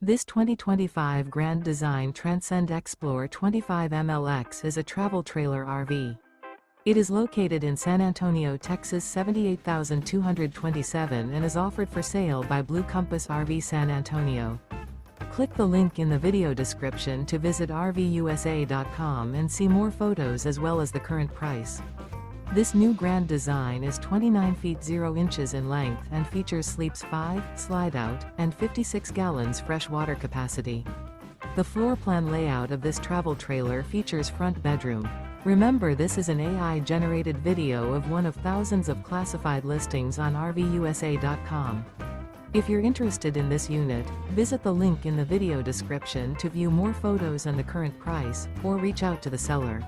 This 2025 Grand Design Transcend Xplor 25 MLX is a travel trailer RV. It is located in San Antonio, Texas 78227 and is offered for sale by Blue Compass RV San Antonio. Click the link in the video description to visit RVUSA.com and see more photos as well as the current price. This new Grand Design is 29 feet 0 inches in length and features sleeps 5, slide-out, and 56 gallons fresh water capacity. The floor plan layout of this travel trailer features front bedroom. Remember, this is an AI-generated video of one of thousands of classified listings on RVUSA.com. If you're interested in this unit, visit the link in the video description to view more photos and the current price, or reach out to the seller.